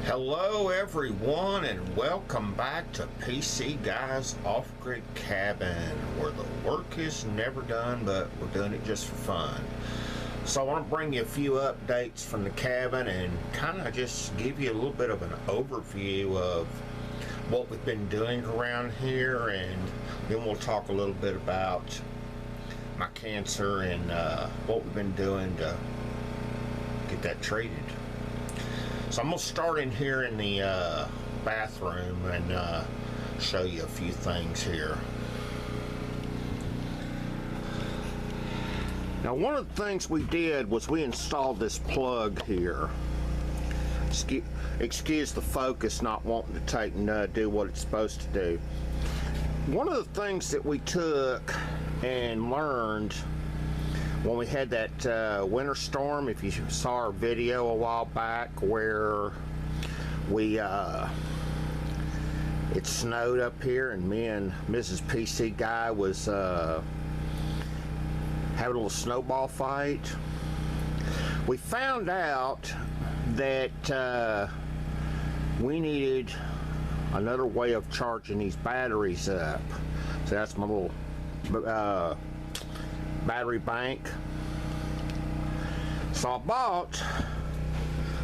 Hello everyone and welcome back to PC Guys Off-Grid Cabin, where the work is never done but we're doing it just for fun. So I want to bring you a few updates from the cabin and kind of just give you a little bit of an overview of what we've been doing around here, and then we'll talk a little bit about my cancer and what we've been doing to get that treated. So I'm going to start in here in the bathroom and show you a few things here. Now, one of the things we did was we installed this plug here. Excuse the focus not wanting to take and do what it's supposed to do. One of the things that we took and learned when we had that winter storm, if you saw our video a while back where we it snowed up here and me and Mrs. PC Guy was having a little snowball fight, we found out that we needed another way of charging these batteries up. So that's my little battery bank. So I bought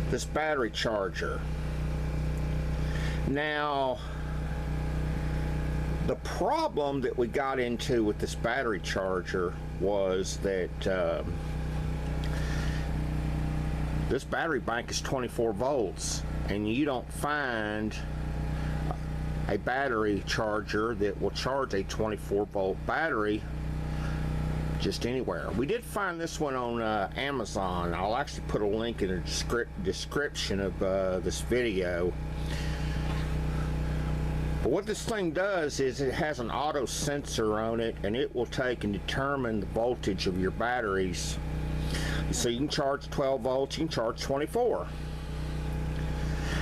this battery charger. Now, the problem that we got into with this battery charger was that this battery bank is 24 volts, and you don't find a battery charger that will charge a 24 volt battery just anywhere. We did find this one on Amazon. I'll actually put a link in the description of this video. But what this thing does is it has an auto sensor on it, and it will take and determine the voltage of your batteries. So you can charge 12 volts, you can charge 24.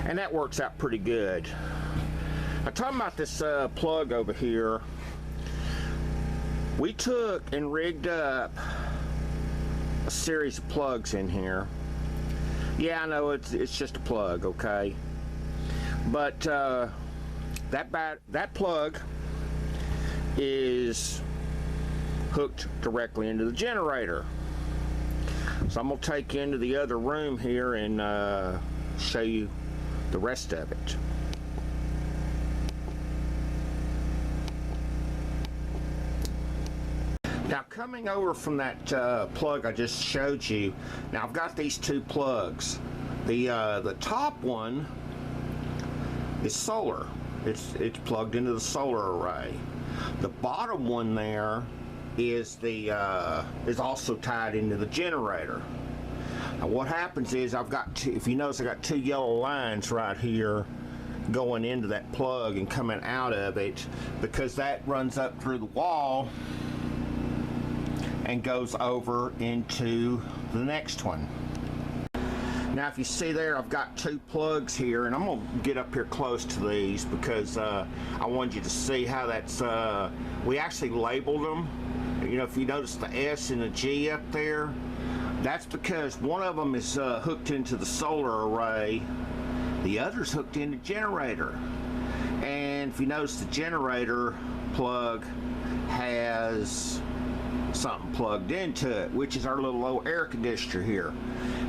And that works out pretty good. I'm talking about this plug over here. We took and rigged up a series of plugs in here. Yeah, I know it's just a plug, okay? But that plug is hooked directly into the generator. So I'm going to take you into the other room here and show you the rest of it. Now, coming over from that plug I just showed you, now I've got these two plugs. The top one is solar. It's plugged into the solar array. The bottom one there is also tied into the generator. Now, what happens is I've got two, if you notice, I got two yellow lines right here going into that plug and coming out of it, because that runs up through the wall and goes over into the next one. Now, if you see there, I've got two plugs here, and I'm going to get up here close to these because I wanted you to see how that's, we actually labeled them. You know, if you notice the S and the G up there, that's because one of them is hooked into the solar array, the other's hooked into the generator. And if you notice, the generator plug has something plugged into it, which is our little low air conditioner here.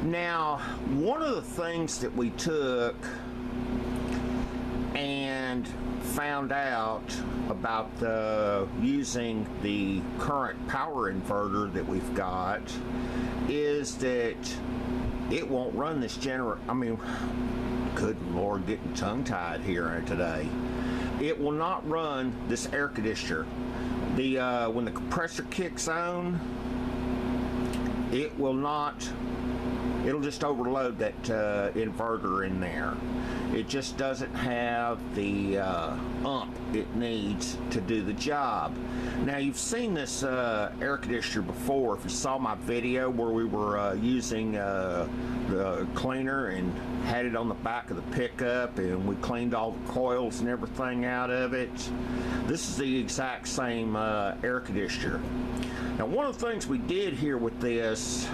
Now, one of the things that we took and found out about using the current power inverter that we've got is that it won't run this generator. I mean, good Lord, getting tongue-tied here today. It will not run this air conditioner. When the compressor kicks on, it will not, it'll just overload that inverter in there. It just doesn't have the ump it needs to do the job. Now, you've seen this air conditioner before. If you saw my video where we were using the cleaner and had it on the back of the pickup, and we cleaned all the coils and everything out of it. This is the exact same air conditioner. Now, one of the things we did here with this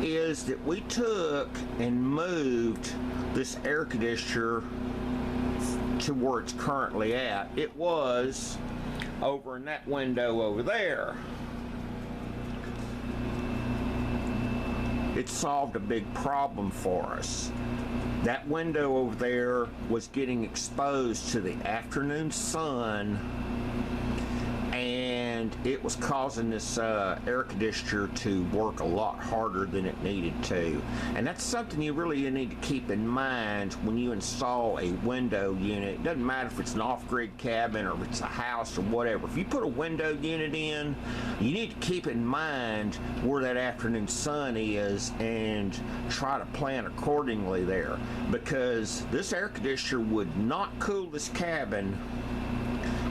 is that we took and moved this air conditioner to where it's currently at. It was over in that window over there. It solved a big problem for us. That window over there was getting exposed to the afternoon sun, and it was causing this air conditioner to work a lot harder than it needed to. And that's something you really need to keep in mind when you install a window unit. It doesn't matter if it's an off-grid cabin or if it's a house or whatever. If you put a window unit in, you need to keep in mind where that afternoon sun is and try to plan accordingly there, because this air conditioner would not cool this cabin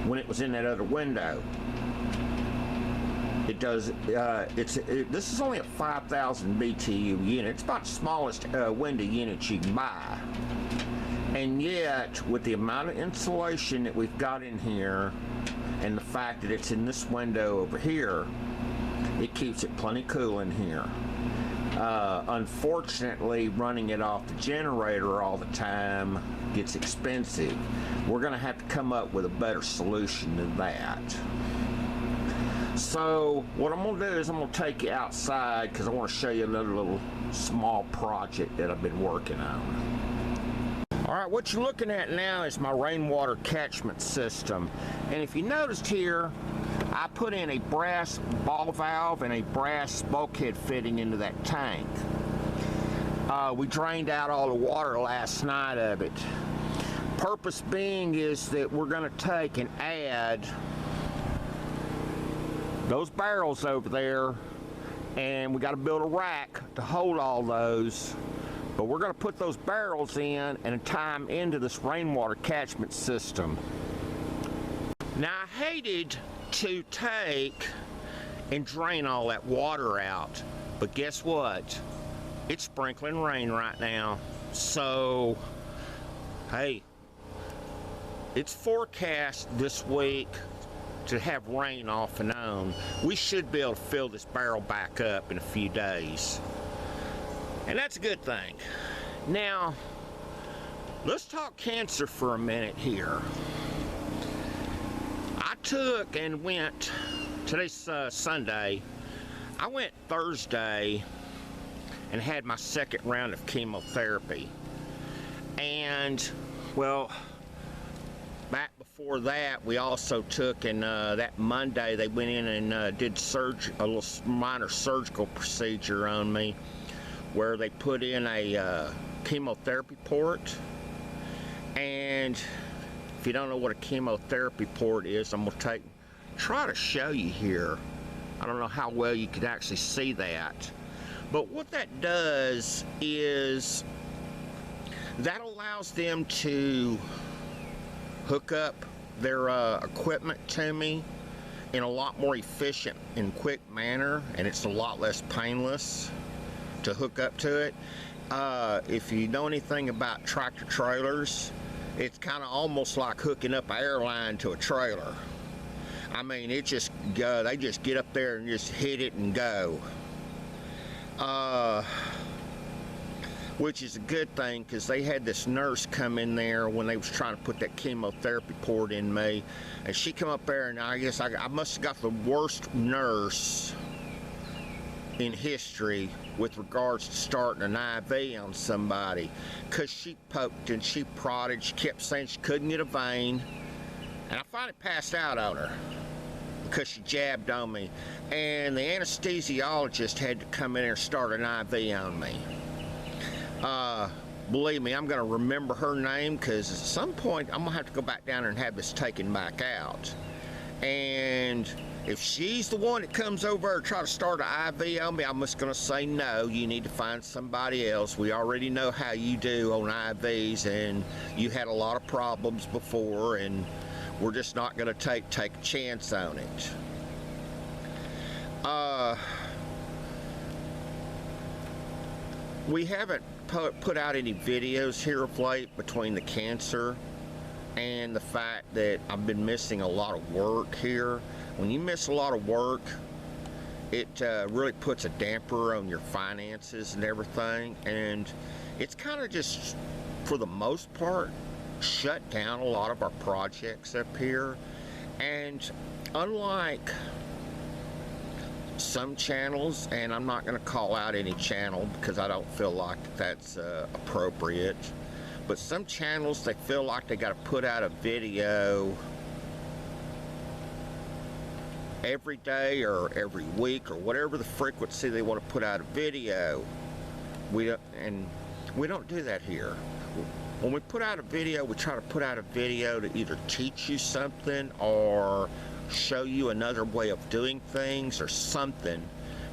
when it was in that other window. It does. This is only a 5,000 BTU unit. It's about the smallest window unit you can buy. And yet, with the amount of insulation that we've got in here, and the fact that it's in this window over here, it keeps it plenty cool in here. Unfortunately, running it off the generator all the time gets expensive. We're going to have to come up with a better solution than that. So what I'm going to do is I'm going to take you outside because I want to show you another little small project that I've been working on. Alright, what you're looking at now is my rainwater catchment system. And if you noticed here, I put in a brass ball valve and a brass bulkhead fitting into that tank. We drained out all the water last night of it. Purpose being is that we're going to take and add those barrels over there, and we got to build a rack to hold all those. But we're going to put those barrels in and tie them into this rainwater catchment system. Now, I hated to take and drain all that water out, but guess what? It's sprinkling rain right now. So, hey, it's forecast this week to have rain off and on. We should be able to fill this barrel back up in a few days. And that's a good thing. Now, let's talk cancer for a minute here. I took and went, today's Sunday, I went Thursday and had my second round of chemotherapy. And, well, back before that, we also took, and that Monday they went in and did a little minor surgical procedure on me, where they put in a chemotherapy port. And if you don't know what a chemotherapy port is, I'm gonna try to show you here. I don't know how well you could actually see that, but what that does is that allows them to hook up their equipment to me in a lot more efficient and quick manner, and it's a lot less painless to hook up to it. If you know anything about tractor trailers, it's kind of almost like hooking up an airline to a trailer. I mean, it just they just get up there and just hit it and go. Which is a good thing, because they had this nurse come in there when they was trying to put that chemotherapy port in me, and she come up there, and I guess I must have got the worst nurse in history with regards to starting an IV on somebody, because she poked and she prodded. She kept saying she couldn't get a vein, and I finally passed out on her because she jabbed on me, and the anesthesiologist had to come in there and start an IV on me. Believe me, I'm going to remember her name, because at some point I'm going to have to go back down there and have this taken back out. And if she's the one that comes over and try to start an IV on me, I'm just going to say no, you need to find somebody else. We already know how you do on IVs, and you had a lot of problems before, and we're just not going to take a chance on it. We haven't put out any videos here of late between the cancer and the fact that I've been missing a lot of work here. When you miss a lot of work, it really puts a damper on your finances and everything, and it's kind of just, for the most part, shut down a lot of our projects up here. And unlike some channels, and I'm not going to call out any channel because I don't feel like that's appropriate, but some channels, they feel like they got to put out a video every day or every week or whatever the frequency they want to put out a video. We don't do that here. When we put out a video, we try to put out a video to either teach you something or show you another way of doing things or something.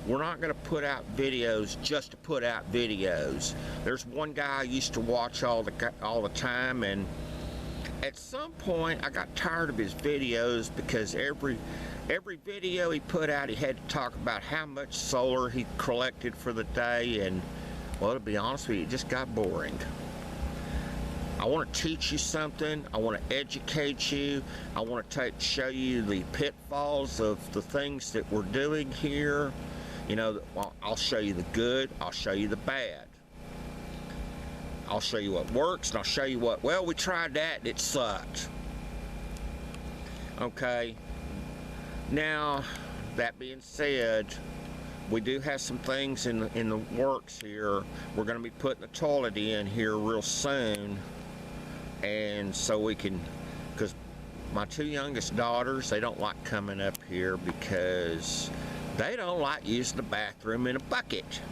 We're not going to put out videos just to put out videos. There's one guy I used to watch all the time, and at some point I got tired of his videos because every video he put out, he had to talk about how much solar he collected for the day, and well, to be honest with you, it just got boring. I want to teach you something. I want to educate you. I want to show you the pitfalls of the things that we're doing here. You know, I'll show you the good. I'll show you the bad. I'll show you what works, and I'll show you what, well, we tried that and it sucked. Okay. Now, that being said, we do have some things in the works here. We're going to be putting the toilet in here real soon. And so we can, because my two youngest daughters, they don't like coming up here because they don't like using the bathroom in a bucket.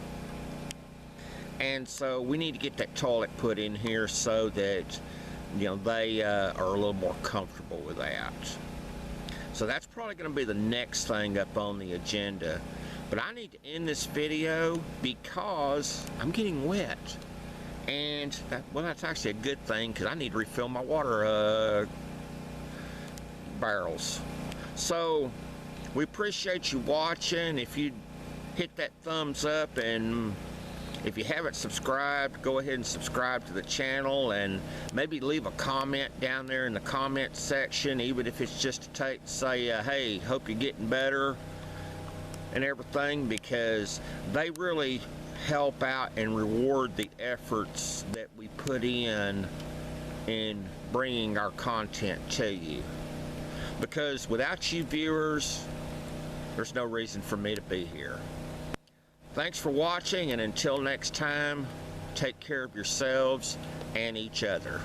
And so we need to get that toilet put in here so that, you know, they are a little more comfortable with that. So that's probably going to be the next thing up on the agenda. But I need to end this video because I'm getting wet. And, well, that's actually a good thing because I need to refill my water barrels. So, we appreciate you watching. If you hit that thumbs up, and if you haven't subscribed, go ahead and subscribe to the channel, and maybe leave a comment down there in the comment section, even if it's just to say, hey, hope you're getting better and everything, because they really help out and reward the efforts that we put in bringing our content to you. Because without you viewers, there's no reason for me to be here. Thanks for watching, and until next time, take care of yourselves and each other.